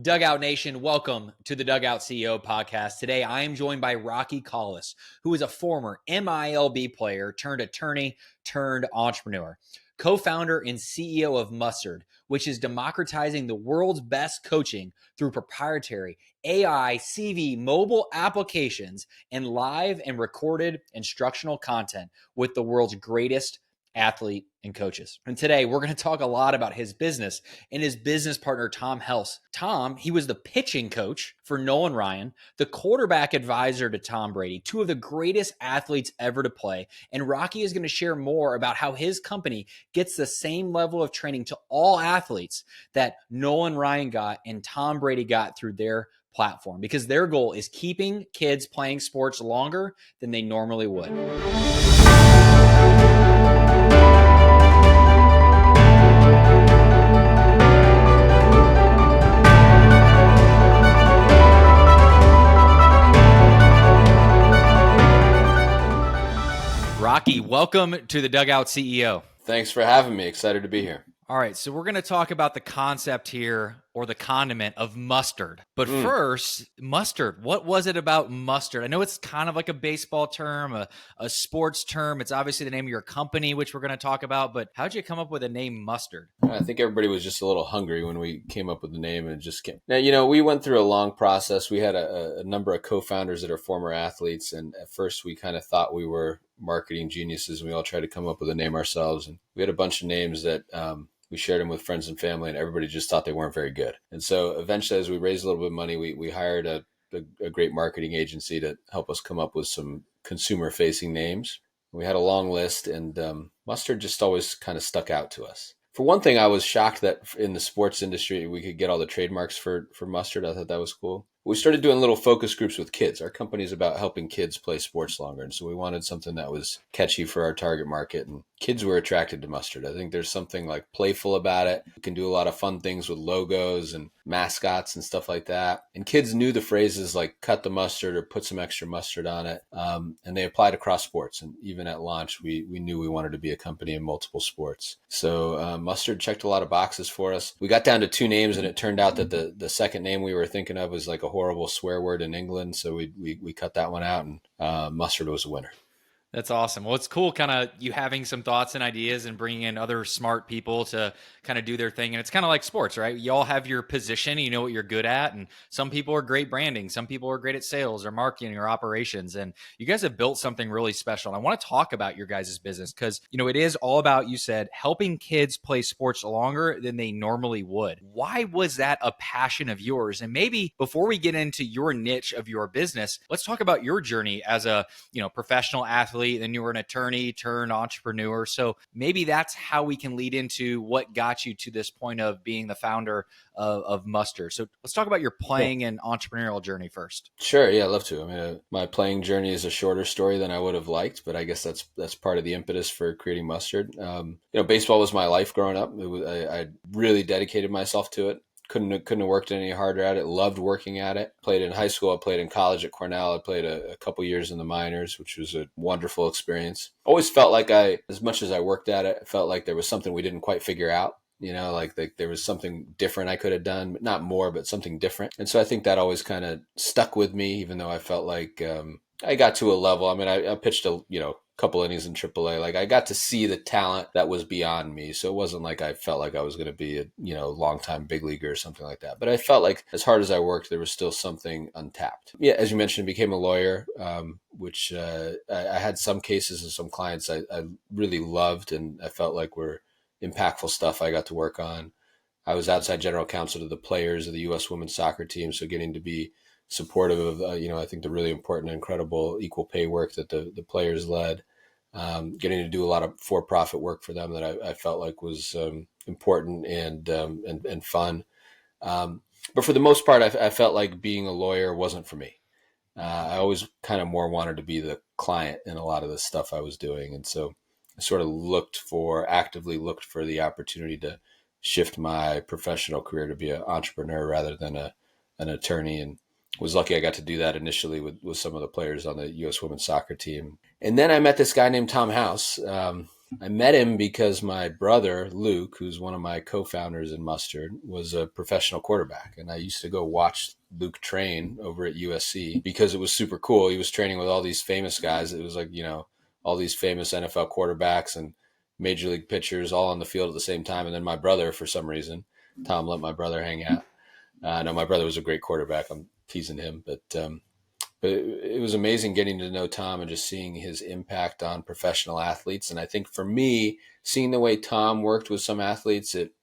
Dugout Nation, welcome to the Dugout CEO podcast. Today, I am joined by Rocky Collis, who is a former MILB player turned attorney turned entrepreneur, co-founder and CEO of Mustard, which is democratizing the world's best coaching through proprietary AI, CV, mobile applications, and live and recorded instructional content with the world's greatest athlete and coaches. And today we're going to talk a lot about his business and his business partner, Tom Helse. Tom, he was the pitching coach for Nolan Ryan, the quarterback advisor to Tom Brady, two of the greatest athletes ever to play. And Rocky is going to share more about how his company gets the same level of training to all athletes that Nolan Ryan got and Tom Brady got through their platform, because their goal is keeping kids playing sports longer than they normally would. Rocky, welcome to the Dugout CEO. Thanks for having me. Excited to be here. All right, so we're going to talk about the concept here, or the condiment of mustard. But first, mustard. What was it about mustard? I know it's kind of like a baseball term, a sports term. It's obviously the name of your company, which we're going to talk about. But how'd you come up with the name Mustard? I think everybody was just a little hungry when we came up with the name, and it just came. Now, we went through a long process. We had a number of co-founders that are former athletes, and at first we kind of thought we were marketing geniuses, and we all tried to come up with a name ourselves. And we had a bunch of names that we shared them with friends and family, and everybody just thought they weren't very good. And so eventually, as we raised a little bit of money, we hired a great marketing agency to help us come up with some consumer-facing names. We had a long list, and Mustard just always kind of stuck out to us. For one thing, I was shocked that in the sports industry, we could get all the trademarks for Mustard. I thought that was cool. We started doing little focus groups with kids. Our company is about helping kids play sports longer. And so we wanted something that was catchy for our target market. And kids were attracted to Mustard. I think there's something like playful about it. We can do a lot of fun things with logos and mascots and stuff like that. And kids knew the phrases like cut the mustard or put some extra mustard on it. And they applied across sports. And even at launch, we knew we wanted to be a company in multiple sports. So Mustard checked a lot of boxes for us. We got down to two names, and it turned out that the second name we were thinking of was like a horrible swear word in England. So we cut that one out, and Mustard was a winner. That's awesome. Well, it's cool kind of you having some thoughts and ideas and bringing in other smart people to kind of do their thing. And it's kind of like sports, right? You all have your position, you know what you're good at. And some people are great branding. Some people are great at sales or marketing or operations. And you guys have built something really special. And I want to talk about your guys' business because, it is all about, you said, helping kids play sports longer than they normally would. Why was that a passion of yours? And maybe before we get into your niche of your business, let's talk about your journey as a, professional athlete. Then you were an attorney turned entrepreneur. So maybe that's how we can lead into what got you to this point of being the founder of Mustard. So let's talk about your playing and entrepreneurial journey first. Sure. Yeah, I'd love to. I mean, my playing journey is a shorter story than I would have liked, but I guess that's part of the impetus for creating Mustard. Baseball was my life growing up. I really dedicated myself to it. Couldn't have worked any harder at it. Loved working at it. Played in high school. I played in college at Cornell. I played a couple years in the minors, which was a wonderful experience. Always felt like as much as I worked at it, I felt like there was something we didn't quite figure out. Like there was something different I could have done, but not more, but something different. And so I think that always kind of stuck with me, even though I felt like I got to a level. I mean, I pitched a couple innings in AAA. Like I got to see the talent that was beyond me. So it wasn't like I felt like I was going to be a long-time big leaguer or something like that. But I felt like as hard as I worked, there was still something untapped. Yeah, as you mentioned, became a lawyer, which I had some cases and some clients I really loved, and I felt like were impactful stuff I got to work on. I was outside general counsel to the players of the U.S. women's soccer team, so getting to be supportive of, I think the really important and incredible equal pay work that the players led, getting to do a lot of for-profit work for them that I felt like was important and fun. But for the most part, I felt like being a lawyer wasn't for me. I always kind of more wanted to be the client in a lot of the stuff I was doing. And so I sort of actively looked for the opportunity to shift my professional career to be an entrepreneur rather than an attorney, and was lucky I got to do that initially with some of the players on the U.S. women's soccer team. And then I met this guy named Tom House, I met him because my brother, Luke, who's one of my co-founders in Mustard, was a professional quarterback. And I used to go watch Luke train over at USC because it was super cool. He was training with all these famous guys. It was like, all these famous NFL quarterbacks and major league pitchers all on the field at the same time. And then my brother, for some reason, Tom let my brother hang out. No, my brother was a great quarterback. I'm teasing him, but it was amazing getting to know Tom and just seeing his impact on professional athletes. And I think for me, seeing the way Tom worked with some athletes, it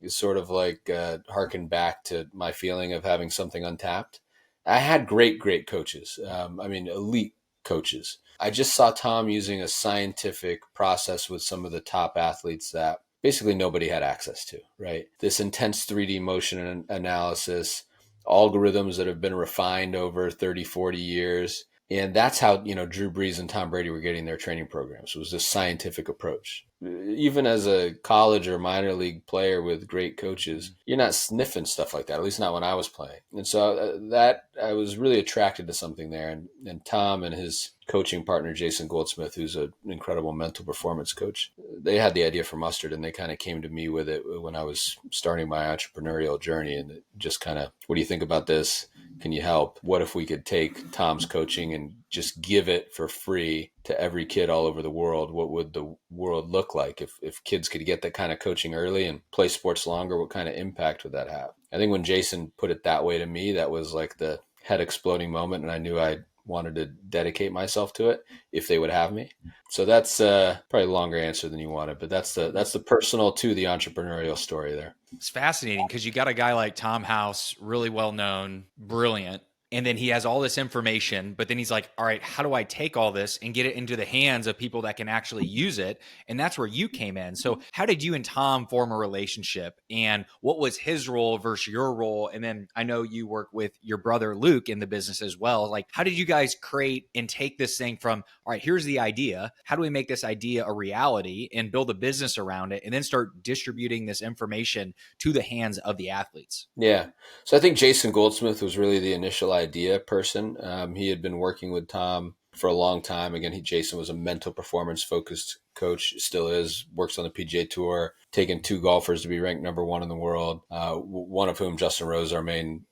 is sort of like harkened back to my feeling of having something untapped. I had great coaches. Elite coaches. I just saw Tom using a scientific process with some of the top athletes that basically nobody had access to, right? This intense 3D motion analysis, algorithms that have been refined over 30, 40 years. And that's how, Drew Brees and Tom Brady were getting their training programs. It was this scientific approach. Even as a college or minor league player with great coaches, you're not sniffing stuff like that, at least not when I was playing. And so that I was really attracted to something there. And Tom and his coaching partner, Jason Goldsmith, who's an incredible mental performance coach, they had the idea for Mustard, and they kind of came to me with it when I was starting my entrepreneurial journey. And it just kind of, what do you think about this? Can you help? What if we could take Tom's coaching and just give it for free to every kid all over the world? What would the world look like if kids could get that kind of coaching early and play sports longer? What kind of impact would that have? I think when Jason put it that way to me, that was like the head exploding moment. And I knew I wanted to dedicate myself to it if they would have me. So that's probably a longer answer than you wanted, but that's the personal to the entrepreneurial story there. It's fascinating because you got a guy like Tom House, really well known, brilliant. And then he has all this information, but then he's like, all right, how do I take all this and get it into the hands of people that can actually use it? And that's where you came in. So how did you and Tom form a relationship, and what was his role versus your role? And then I know you work with your brother, Luke, in the business as well. Like, how did you guys create and take this thing from, all right, here's the idea. How do we make this idea a reality and build a business around it, and then start distributing this information to the hands of the athletes? Yeah. So I think Jason Goldsmith was really the initial idea person. He had been working with Tom for a long time. Again, Jason was a mental performance focused coach, still is, works on the PGA Tour, taken 2 golfers to be ranked number 1 in the world, one of whom, Justin Rose, our main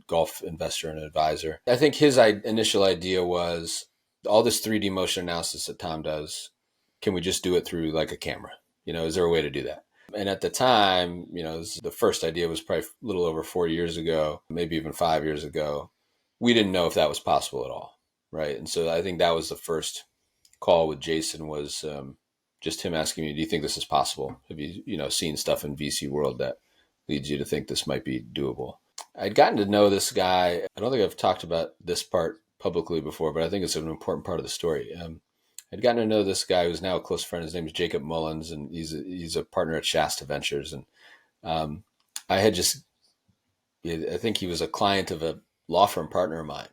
golf investor and advisor. I think his initial idea was all this 3D motion analysis that Tom does, can we just do it through like a camera? Is there a way to do that? And at the time, the first idea was probably a little over 4 years ago, maybe even 5 years ago. We didn't know if that was possible at all, right? And so I think that was the first call with Jason, was just him asking me, do you think this is possible? Have you, seen stuff in VC world that leads you to think this might be doable? I'd gotten to know this guy. I don't think I've talked about this part publicly before, but I think it's an important part of the story. I'd gotten to know this guy who's now a close friend. His name is Jacob Mullins, and he's a partner at Shasta Ventures. And I think he was a client of a law firm partner of mine,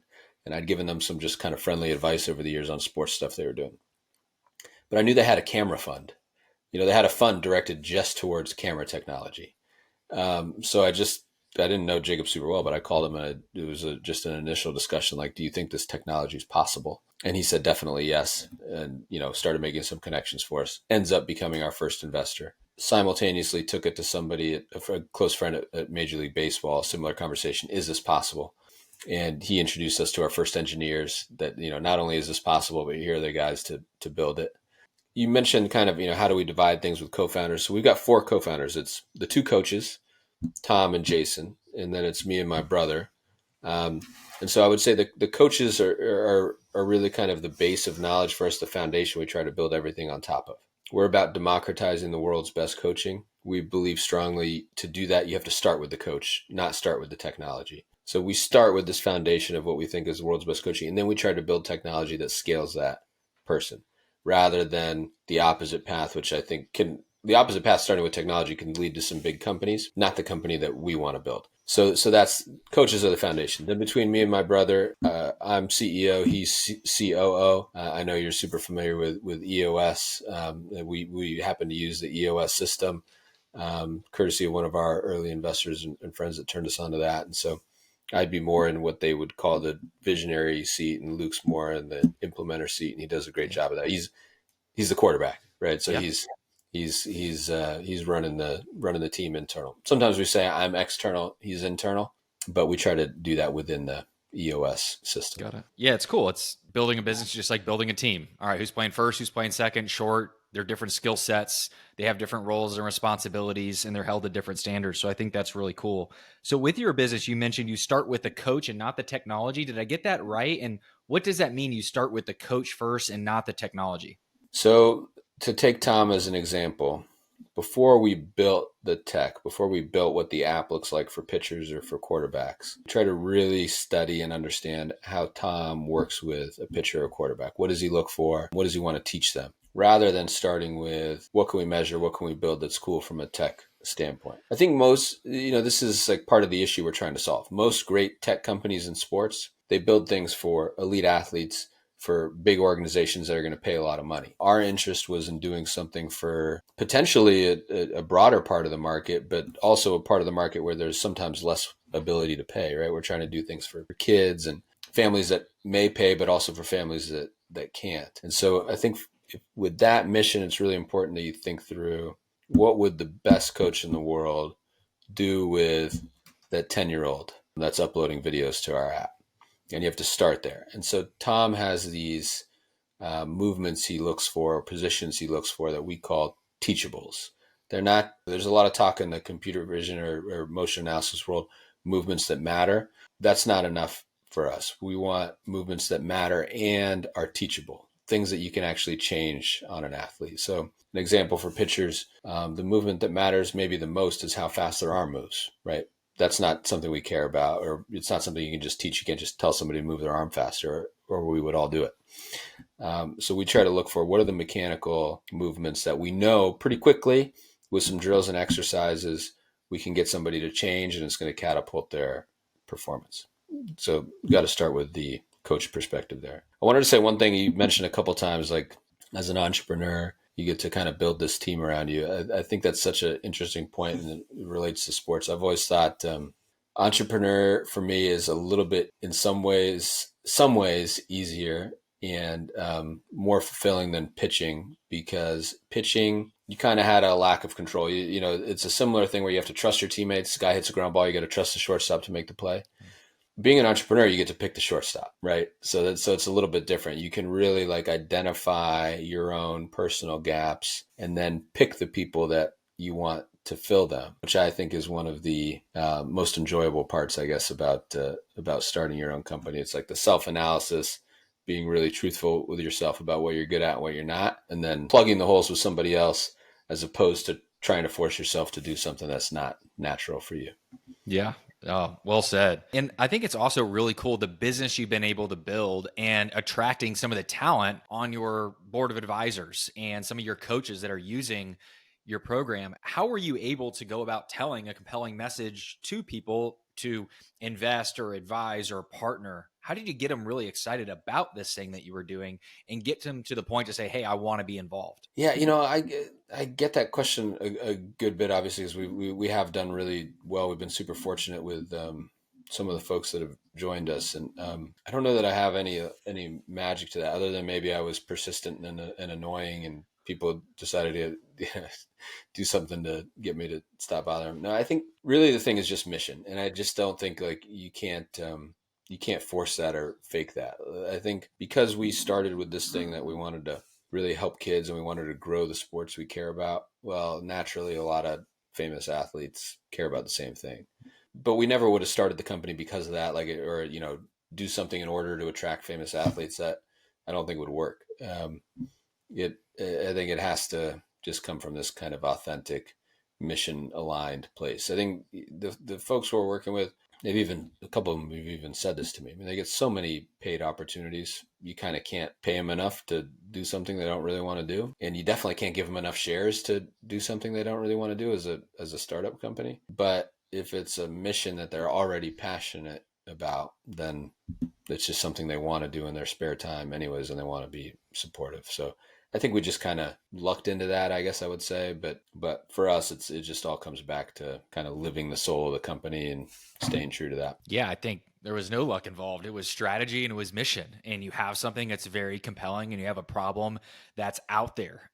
and I'd given them some just kind of friendly advice over the years on sports stuff they were doing. But I knew they had a camera fund. They had a fund directed just towards camera technology. So I didn't know Jacob super well, but I called him, and it was just an initial discussion, like, do you think this technology is possible? And he said, definitely yes. And, started making some connections for us. Ends up becoming our first investor. Simultaneously took it to somebody, a close friend at Major League Baseball, similar conversation. Is this possible? And he introduced us to our first engineers that, not only is this possible, but here are the guys to build it. You mentioned kind of, how do we divide things with co-founders? So we've got 4 co-founders. It's the 2 coaches, Tom and Jason, and then it's me and my brother. And so I would say the coaches are really kind of the base of knowledge for us, the foundation we try to build everything on top of. We're about democratizing the world's best coaching. We believe strongly to do that, you have to start with the coach, not start with the technology. So we start with this foundation of what we think is the world's best coaching, and then we try to build technology that scales that person, rather than the opposite path, which I think the opposite path, starting with technology, can lead to some big companies, not the company that we want to build. So that's, coaches are the foundation. Then between me and my brother, I'm CEO, he's COO. I know you're super familiar with EOS. We happen to use the EOS system, courtesy of one of our early investors and friends that turned us onto that. And so I'd be more in what they would call the visionary seat, and Luke's more in the implementer seat, and he does a great job of that. he's the quarterback, right? So Yeah. he's running the team internal. Sometimes we say I'm external, he's internal, but we try to do that within the EOS system. Got it. Yeah, it's cool. It's building a business just like building a team. All right, who's playing first, who's playing second, short. They're different skill sets. They have different roles and responsibilities, and they're held to different standards. So I think that's really cool. So with your business, you mentioned you start with the coach and not the technology. Did I get that right? And what does that mean? You start with the coach first and not the technology? So to take Tom as an example, before we built the tech, before we built what the app looks like for pitchers or for quarterbacks, try to really study and understand how Tom works with a pitcher or quarterback. What does he look for? What does he want to teach them? Rather than starting with what can we measure? What can we build that's cool from a tech standpoint? I think most, this is like part of the issue we're trying to solve. Most great tech companies in sports, they build things for elite athletes, for big organizations that are going to pay a lot of money. Our interest was in doing something for potentially a broader part of the market, but also a part of the market where there's sometimes less ability to pay, right? We're trying to do things for kids and families that may pay, but also for families that can't. And so I think with that mission, it's really important that you think through what would the best coach in the world do with that 10-year-old that's uploading videos to our app. And you have to start there. And so Tom has these movements he looks for, positions he looks for that we call teachables. There's a lot of talk in the computer vision or motion analysis world, movements that matter. That's not enough for us. We want movements that matter and are teachable, things that you can actually change on an athlete. So an example for pitchers, the movement that matters maybe the most is how fast their arm moves, right? That's not something we care about, or it's not something you can just teach. You can't just tell somebody to move their arm faster, or we would all do it. So we try to look for what are the mechanical movements that we know pretty quickly with some drills and exercises, we can get somebody to change and it's going to catapult their performance. So we got to start with the coach perspective there. I wanted to say one thing you mentioned a couple of times, like as an entrepreneur, you get to kind of build this team around you. I think that's such an interesting point, and it relates to sports. I've always thought entrepreneur for me is a little bit, in some ways easier and more fulfilling than pitching, because pitching, you kind of had a lack of control. It's a similar thing where you have to trust your teammates. The guy hits a ground ball, you got to trust the shortstop to make the play. Being an entrepreneur, you get to pick the shortstop, right? So it's a little bit different. You can really like identify your own personal gaps and then pick the people that you want to fill them, which I think is one of the most enjoyable parts, I guess, about starting your own company. It's like the self-analysis, being really truthful with yourself about what you're good at and what you're not, and then plugging the holes with somebody else as opposed to trying to force yourself to do something that's not natural for you. Yeah. Oh, well said. And I think it's also really cool, the business you've been able to build and attracting some of the talent on your board of advisors and some of your coaches that are using your program. How were you able to go about telling a compelling message to people to invest or advise or partner? How did you get them really excited about this thing that you were doing and get them to the point to say, hey, I want to be involved? Yeah, I get that question a good bit, obviously, because we have done really well. We've been super fortunate with some of the folks that have joined us, and I don't know that I have any magic to that, other than maybe I was persistent and annoying, and people decided to do something to get me to stop bothering them. No, I think really the thing is just mission, and I just don't think like you can't force that or fake that. I think because we started with this thing that we wanted to really help kids and we wanted to grow the sports we care about, well, naturally a lot of famous athletes care about the same thing. But we never would have started the company because of that, or do something in order to attract famous athletes. That I don't think would work. I think it has to just come from this kind of authentic, mission aligned place. I think the folks we're working with, a couple of them have even said this to me. I mean, they get so many paid opportunities. You kind of can't pay them enough to do something they don't really want to do. And you definitely can't give them enough shares to do something they don't really want to do as a startup company. But if it's a mission that they're already passionate about, then it's just something they want to do in their spare time anyways, and they want to be supportive. So I think we just kind of lucked into that, I guess I would say. But for us, it just all comes back to kind of living the soul of the company and staying true to that. Yeah, I think there was no luck involved. It was strategy and it was mission. And you have something that's very compelling and you have a problem that's out there.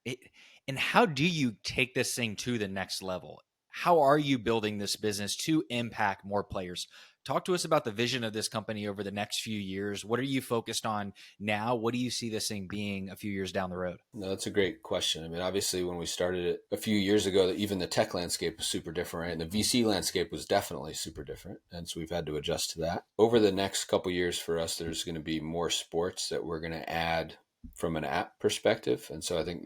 And how do you take this thing to the next level? How are you building this business to impact more players? Talk to us about the vision of this company over the next few years. What are you focused on now? What do you see this thing being a few years down the road? No, that's a great question. I mean, obviously, when we started it a few years ago, even the tech landscape was super different, right? And the VC landscape was definitely super different. And so we've had to adjust to that. Over the next couple of years for us, there's going to be more sports that we're going to add from an app perspective. And so I think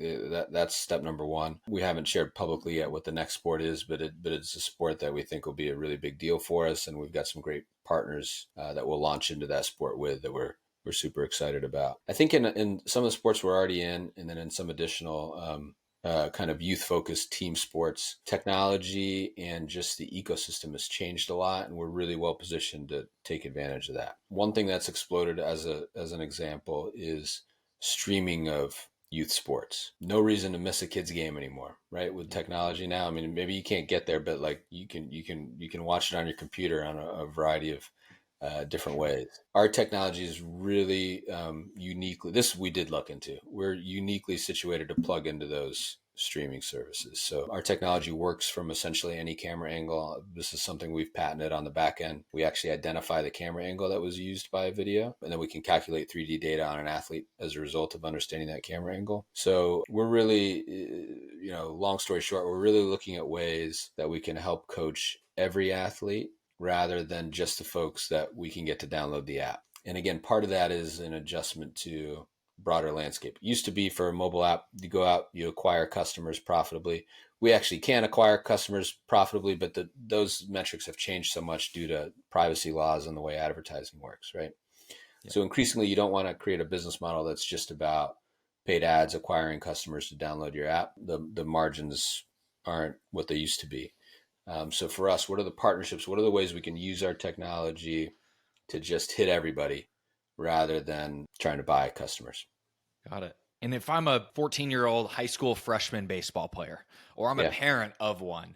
that's step number one. We haven't shared publicly yet what the next sport is, but it's a sport that we think will be a really big deal for us. And we've got some great partners that we'll launch into that sport with that we're super excited about. I think in some of the sports we're already in, and then in some additional kind of youth-focused team sports, technology and just the ecosystem has changed a lot, and we're really well positioned to take advantage of that. One thing that's exploded as an example is streaming of youth sports. No reason to miss a kid's game anymore, right? With technology now, I mean, maybe you can't get there, but like you can watch it on your computer on a variety of different ways. Our technology is really uniquely, this we did look into. We're uniquely situated to plug into those streaming services. So our technology works from essentially any camera angle. This is something we've patented on the back end. We actually identify the camera angle that was used by a video, and then we can calculate 3D data on an athlete as a result of understanding that camera angle. So we're really, long story short, we're really looking at ways that we can help coach every athlete rather than just the folks that we can get to download the app. And again, part of that is an adjustment to broader landscape. It used to be for a mobile app, you go out, you acquire customers profitably. We actually can acquire customers profitably, but those metrics have changed so much due to privacy laws and the way advertising works, right? Yeah. So increasingly, you don't want to create a business model that's just about paid ads, acquiring customers to download your app. The margins aren't what they used to be. So for us, what are the partnerships? What are the ways we can use our technology to just hit everybody rather than trying to buy customers? Got it. And if I'm a 14-year-old high school freshman baseball player, or I'm a parent of one,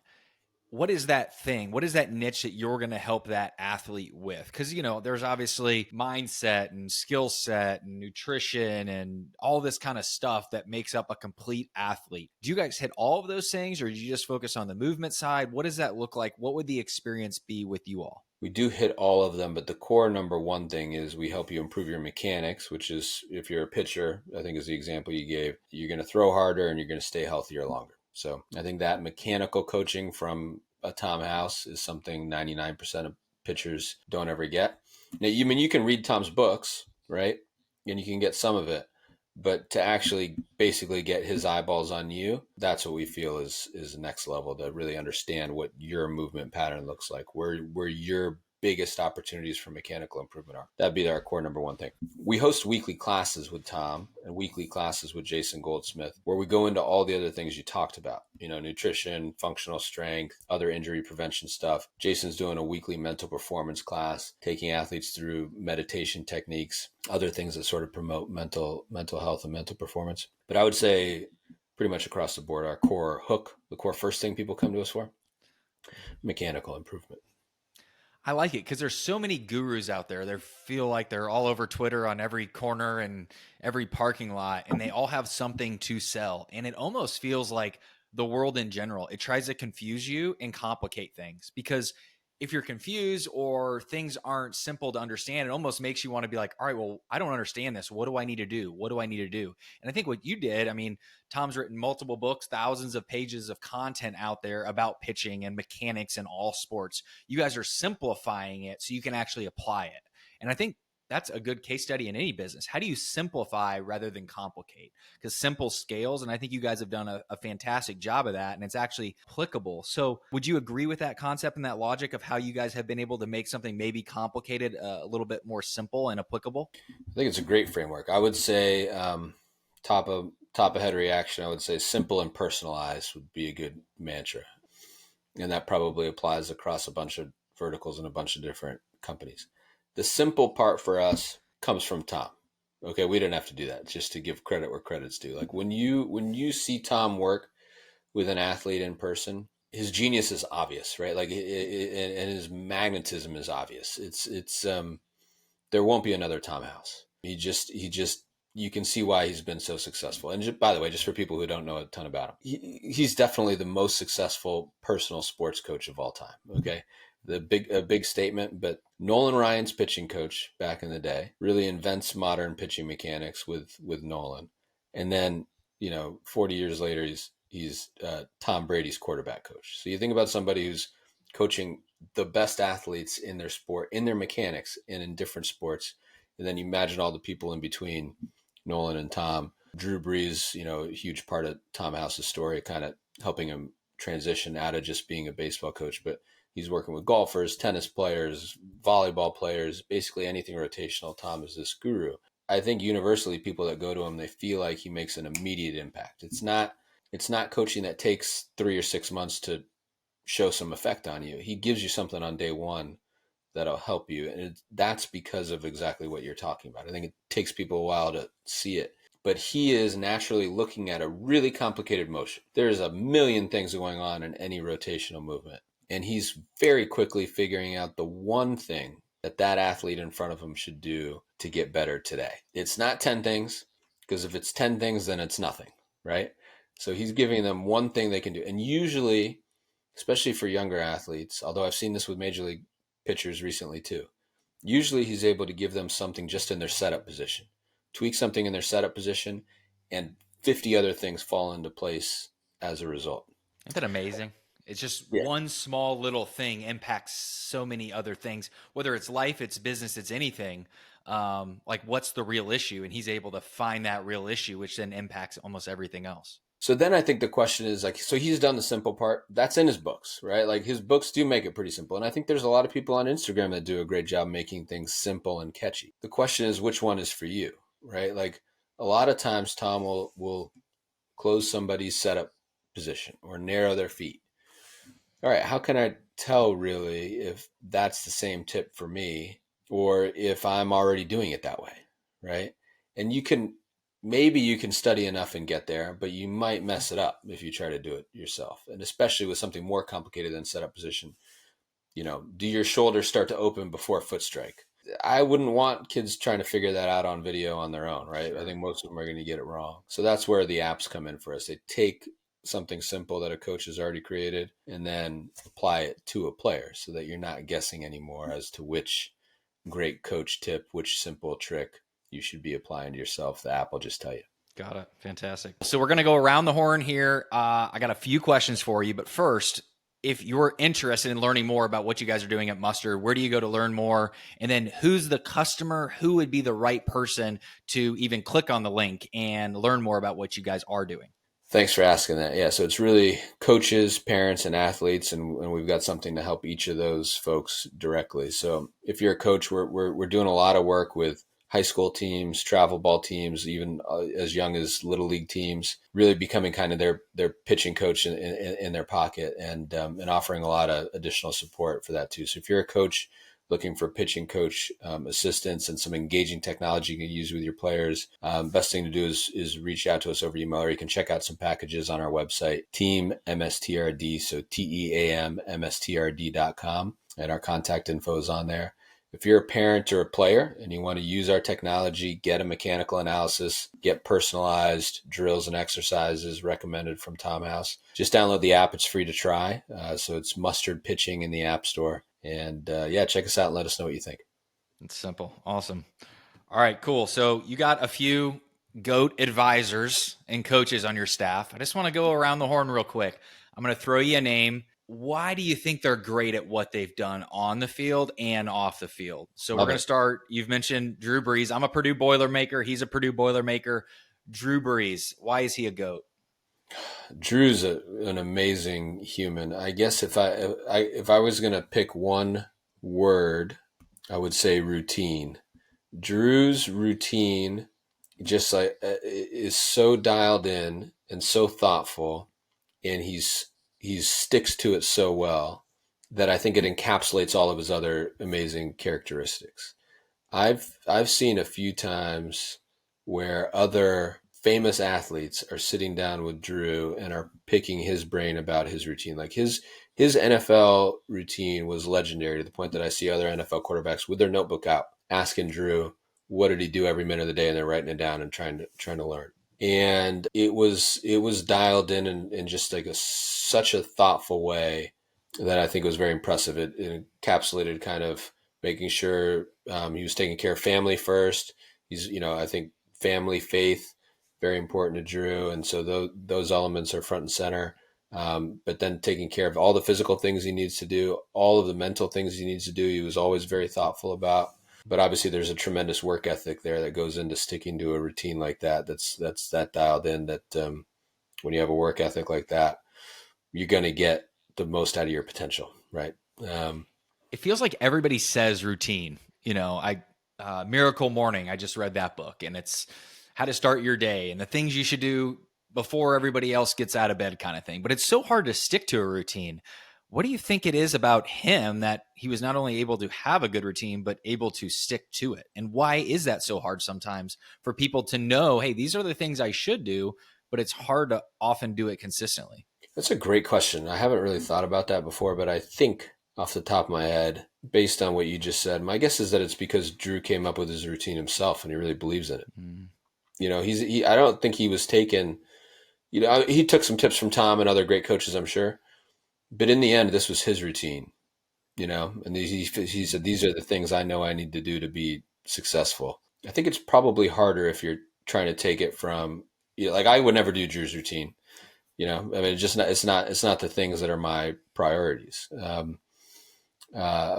what is that thing? What is that niche that you're going to help that athlete with? Because, there's obviously mindset and skill set and nutrition and all this kind of stuff that makes up a complete athlete. Do you guys hit all of those things, or do you just focus on the movement side? What does that look like? What would the experience be with you all? We do hit all of them, but the core number one thing is we help you improve your mechanics, which is if you're a pitcher, I think is the example you gave, you're going to throw harder and you're going to stay healthier longer. So I think that mechanical coaching from a Tom House is something 99% of pitchers don't ever get. Now, you can read Tom's books, right? And you can get some of it, but to actually basically get his eyeballs on you, that's what we feel is the next level, to really understand what your movement pattern looks like, where your biggest opportunities for mechanical improvement are. That'd be our core number one thing. We host weekly classes with Tom and weekly classes with Jason Goldsmith, where we go into all the other things you talked about, nutrition, functional strength, other injury prevention stuff. Jason's doing a weekly mental performance class, taking athletes through meditation techniques, other things that sort of promote mental health and mental performance. But I would say pretty much across the board, our core hook, the core first thing people come to us for, mechanical improvement. I like it because there's so many gurus out there. They feel like they're all over Twitter on every corner and every parking lot, and they all have something to sell. And it almost feels like the world in general, it tries to confuse you and complicate things, because if you're confused or things aren't simple to understand, it almost makes you want to be like, all right, well, I don't understand this. What do I need to do? What do I need to do? And I think what you did, Tom's written multiple books, thousands of pages of content out there about pitching and mechanics in all sports. You guys are simplifying it so you can actually apply it. And I think that's a good case study in any business. How do you simplify rather than complicate? Because simple scales, and I think you guys have done a fantastic job of that, and it's actually applicable. So would you agree with that concept and that logic of how you guys have been able to make something maybe complicated a little bit more simple and applicable? I think it's a great framework. I would say top of head reaction, I would say simple and personalized would be a good mantra. And that probably applies across a bunch of verticals and a bunch of different companies. The simple part for us comes from Tom. Okay, we didn't have to do that, just to give credit where credit's due. Like when you see Tom work with an athlete in person, his genius is obvious, right? Like and his magnetism is obvious. It's there won't be another Tom House. He just you can see why he's been so successful. And just, by the way, just for people who don't know a ton about him, he's definitely the most successful personal sports coach of all time. Okay, a big statement, but Nolan Ryan's pitching coach back in the day really invents modern pitching mechanics with Nolan, and then 40 years later he's Tom Brady's quarterback coach. So you think about somebody who's coaching the best athletes in their sport, in their mechanics, and in different sports, and then you imagine all the people in between Nolan and Tom. Drew Brees, a huge part of Tom House's story, kind of helping him transition out of just being a baseball coach, but he's working with golfers, tennis players, volleyball players, basically anything rotational. Tom is this guru. I think universally people that go to him, they feel like he makes an immediate impact. It's not coaching that takes 3 or 6 months to show some effect on you. He gives you something on day one that'll help you. And that's because of exactly what you're talking about. I think it takes people a while to see it. But he is naturally looking at a really complicated motion. There's a million things going on in any rotational movement. And he's very quickly figuring out the one thing that athlete in front of him should do to get better today. It's not 10 things, because if it's 10 things, then it's nothing, right? So he's giving them one thing they can do. And usually, especially for younger athletes, although I've seen this with major league pitchers recently too, usually he's able to give them something just in their setup position, tweak something in their setup position, and 50 other things fall into place as a result. Isn't that amazing? It's just Yeah. one small little thing impacts so many other things, whether it's life, it's business, it's anything. Like what's the real issue? And he's able to find that real issue, which then impacts almost everything else. So then I think the question is like, so he's done the simple part. That's in his books, right? Like his books do make it pretty simple. And I think there's a lot of people on Instagram that do a great job making things simple and catchy. The question is, which one is for you, right? Like a lot of times Tom will close somebody's setup position or narrow their feet. All right, how can I tell really if that's the same tip for me or if I'm already doing it that way, right? And maybe you can study enough and get there, but you might mess it up if you try to do it yourself. And especially with something more complicated than setup position, do your shoulders start to open before foot strike? I wouldn't want kids trying to figure that out on video on their own, right? I think most of them are going to get it wrong. So that's where the apps come in for us. They take something simple that a coach has already created and then apply it to a player so that you're not guessing anymore as to which great coach tip, which simple trick you should be applying to yourself. The app will just tell you. Got it. Fantastic. So we're going to go around the horn here. I got a few questions for you, but first, if you're interested in learning more about what you guys are doing at Mustard, where do you go to learn more? And then who's the customer? Who would be the right person to even click on the link and learn more about what you guys are doing? Thanks for asking that. Yeah, so it's really coaches, parents, and athletes, and we've got something to help each of those folks directly. So if you're a coach, we're doing a lot of work with high school teams, travel ball teams, even as young as little league teams, really becoming kind of their pitching coach in their pocket, and offering a lot of additional support for that too. So if you're a coach looking for pitching coach assistance and some engaging technology you can use with your players, best thing to do is reach out to us over email, or you can check out some packages on our website, Team MSTRD, so TEAMMSTRD.com, and our contact info is on there. If you're a parent or a player and you want to use our technology, get a mechanical analysis, get personalized drills and exercises recommended from Tom House, just download the app. It's free to try. So it's Mustard Pitching in the App Store. And check us out and let us know what you think. It's simple. Awesome. All right, cool. So you got a few GOAT advisors and coaches on your staff. I just want to go around the horn real quick. I'm going to throw you a name. Why do you think they're great at what they've done on the field and off the field? So we're going to start. You've mentioned Drew Brees. I'm a Purdue Boilermaker. He's a Purdue Boilermaker. Drew Brees. Why is he a GOAT? Drew's an amazing human. I guess if I was going to pick one word, I would say routine. Drew's routine just is so dialed in and so thoughtful, and he sticks to it so well that I think it encapsulates all of his other amazing characteristics. I've seen a few times where other famous athletes are sitting down with Drew and are picking his brain about his routine. Like his NFL routine was legendary to the point that I see other NFL quarterbacks with their notebook out asking Drew, what did he do every minute of the day? And they're writing it down and trying to learn. And it was dialed in just like such a thoughtful way that I think was very impressive. It encapsulated kind of making sure he was taking care of family first. He's, I think family, faith, very important to Drew. And so those elements are front and center. But then taking care of all the physical things he needs to do, all of the mental things he needs to do, he was always very thoughtful about. But obviously there's a tremendous work ethic there that goes into sticking to a routine like that. That's that dialed in that when you have a work ethic like that, you're going to get the most out of your potential, right? It feels like everybody says routine. Miracle Morning, I just read that book, and it's how to start your day and the things you should do before everybody else gets out of bed kind of thing. But it's so hard to stick to a routine. What do you think it is about him that he was not only able to have a good routine, but able to stick to it? And why is that so hard sometimes for people to know, hey, these are the things I should do, but it's hard to often do it consistently? That's a great question. I haven't really thought about that before, but I think off the top of my head, based on what you just said, my guess is that it's because Drew came up with his routine himself and he really believes in it. Mm. I don't think he was taken, he took some tips from Tom and other great coaches, I'm sure. But in the end, this was his routine, and he said, these are the things I know I need to do to be successful. I think it's probably harder if you're trying to take it from, like I would never do Drew's routine. I mean, it's not the things that are my priorities. I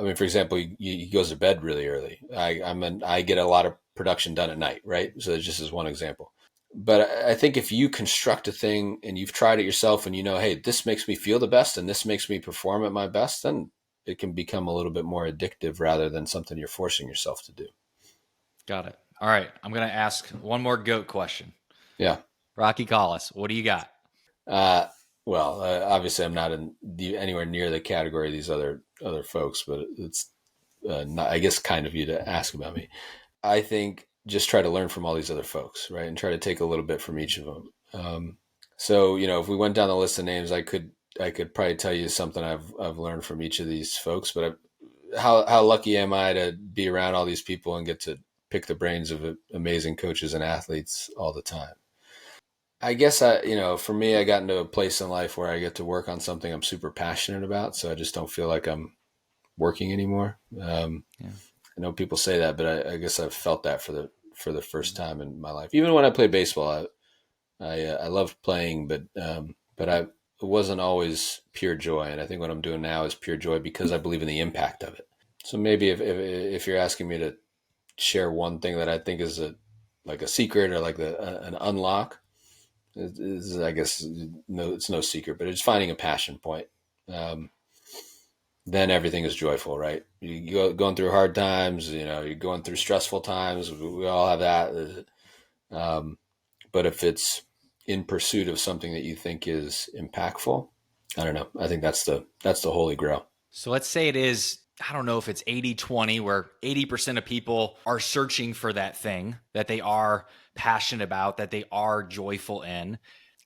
mean, for example, he goes to bed really early. I get a lot of production done at night, right? So just as one example. But I think if you construct a thing and you've tried it yourself and hey, this makes me feel the best and this makes me perform at my best, then it can become a little bit more addictive rather than something you're forcing yourself to do. Got it. All right. I'm going to ask one more GOAT question. Yeah. Rocky Collis, what do you got? Obviously I'm not anywhere near the category of these other folks, but it's not, I guess, kind of you to ask about me. I think just try to learn from all these other folks, right? And try to take a little bit from each of them. So, if we went down the list of names, I could probably tell you something I've learned from each of these folks, but how lucky am I to be around all these people and get to pick the brains of amazing coaches and athletes all the time. I guess for me, I got into a place in life where I get to work on something I'm super passionate about. So I just don't feel like I'm working anymore. I know people say that, but I guess I've felt that for the first time in my life. Even when I played baseball, I loved playing, but it wasn't always pure joy. And I think what I'm doing now is pure joy because I believe in the impact of it. So maybe if you're asking me to share one thing that I think is a secret or like an unlock, is, I guess, no, it's no secret, but it's finding a passion point. Then everything is joyful, right? You going through hard times, you're going through stressful times. We all have that. But if it's in pursuit of something that you think is impactful, I don't know. I think that's the holy grail. So let's say it is, I don't know if it's 80-20, where 80% of people are searching for that thing that they are passionate about, that they are joyful in.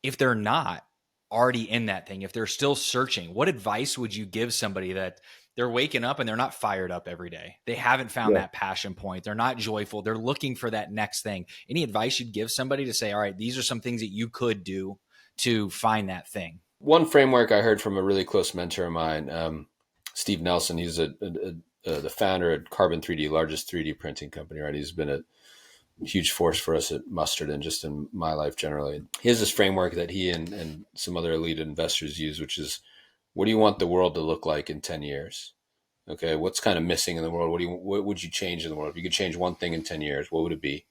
If they're not already in that thing, if they're still searching, what advice would you give somebody that they're waking up and they're not fired up every day? They haven't found that passion point. They're not joyful. They're looking for that next thing. Any advice you'd give somebody to say, all right, these are some things that you could do to find that thing? One framework I heard from a really close mentor of mine, Steve Nelson. He's the founder at Carbon 3D, largest 3D printing company, right? He's been a huge force for us at Mustard and just in my life generally. He has this framework that he and some other elite investors use, which is, what do you want the world to look like in 10 years? Okay, what's kind of missing in the world? What would you change in the world? If you could change one thing in 10 years, what would it be?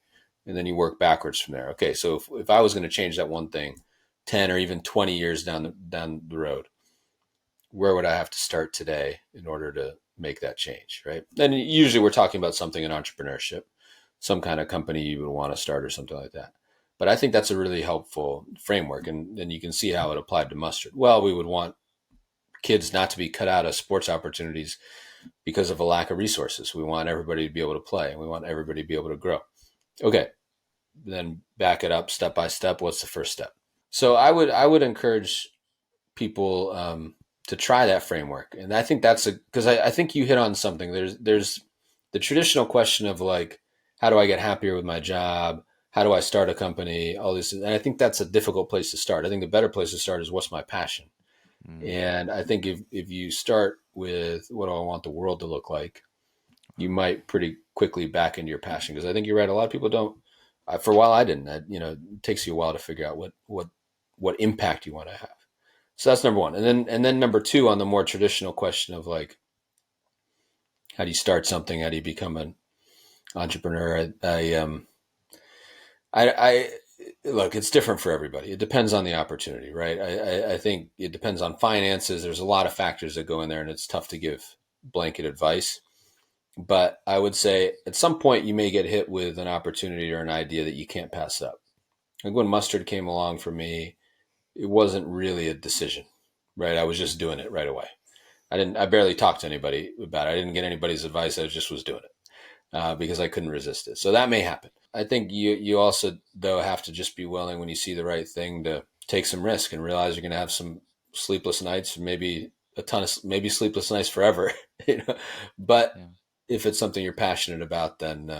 And then you work backwards from there. Okay, so if I was going to change that one thing 10 or even 20 years down the road, where would I have to start today in order to make that change, right? And usually we're talking about something in entrepreneurship, some kind of company you would want to start or something like that. But I think that's a really helpful framework. And then you can see how it applied to Mustard. Well, we would want kids not to be cut out of sports opportunities because of a lack of resources. We want everybody to be able to play, and we want everybody to be able to grow. Okay, then back it up step by step. What's the first step? So I would encourage people to try that framework. And I think that's because I think you hit on something. There's the traditional question of like, how do I get happier with my job? How do I start a company? All this. And I think that's a difficult place to start. I think the better place to start is what's my passion? And I think if you start with what do I want the world to look like, you might pretty quickly back into your passion. Because I think you're right. A lot of people don't. For a while, I didn't. It takes you a while to figure out what impact you want to have. So that's number one. And then number two, on the more traditional question of like, how do you start something? How do you become an entrepreneur? I look, it's different for everybody. It depends on the opportunity, right? I think it depends on finances. There's a lot of factors that go in there, and it's tough to give blanket advice. But I would say at some point you may get hit with an opportunity or an idea that you can't pass up. Like when mustard came along for me, it wasn't really a decision, right? I was just doing it right away. I barely talked to anybody about it. I didn't get anybody's advice. I just was doing it because I couldn't resist it. So that may happen. I think you also, though, have to just be willing when you see the right thing to take some risk and realize you're going to have some sleepless nights, maybe maybe sleepless nights forever, But if it's something you're passionate about, then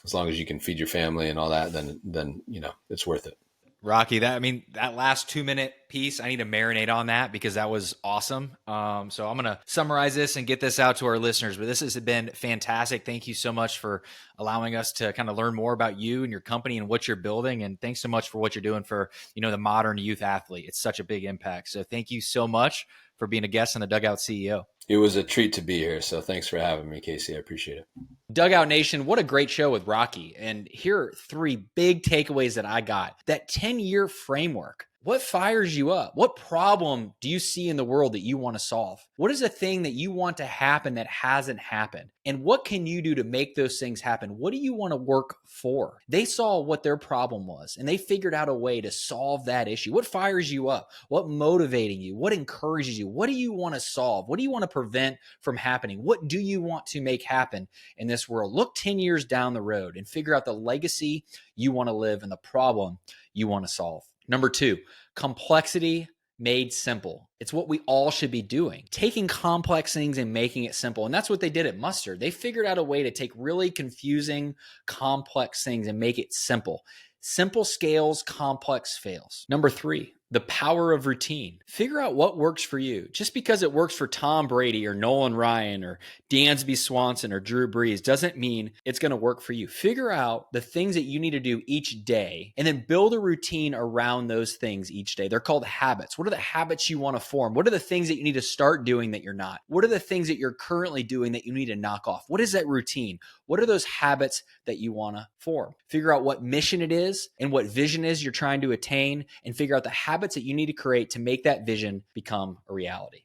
as long as you can feed your family and all that, then it's worth it. Rocky, that last 2-minute piece, I need to marinate on that because that was awesome. So I'm going to summarize this and get this out to our listeners, but this has been fantastic. Thank you so much for allowing us to kind of learn more about you and your company and what you're building. And thanks so much for what you're doing for, the modern youth athlete. It's such a big impact. So thank you so much for being a guest on the Dugout CEO. It was a treat to be here. So thanks for having me, Casey. I appreciate it. Dugout Nation, what a great show with Rocky. And here are 3 big takeaways that I got. That 10-year framework. What fires you up? What problem do you see in the world that you want to solve? What is a thing that you want to happen that hasn't happened? And what can you do to make those things happen? What do you want to work for? They saw what their problem was and they figured out a way to solve that issue. What fires you up? What motivating you? What encourages you? What do you want to solve? What do you want to prevent from happening? What do you want to make happen in this world? Look 10 years down the road and figure out the legacy you want to live and the problem you want to solve. Number 2, complexity made simple. It's what we all should be doing, taking complex things and making it simple. And that's what they did at Mustard. They figured out a way to take really confusing, complex things and make it simple. Simple scales, complex fails. Number 3, the power of routine. Figure out what works for you. Just because it works for Tom Brady or Nolan Ryan or Dansby Swanson or Drew Brees doesn't mean it's going to work for you. Figure out the things that you need to do each day and then build a routine around those things each day. They're called habits. What are the habits you want to form? What are the things that you need to start doing that you're not? What are the things that you're currently doing that you need to knock off? What is that routine? What are those habits that you want to form? Figure out what mission it is and what vision is you're trying to attain, and figure out the habits that you need to create to make that vision become a reality.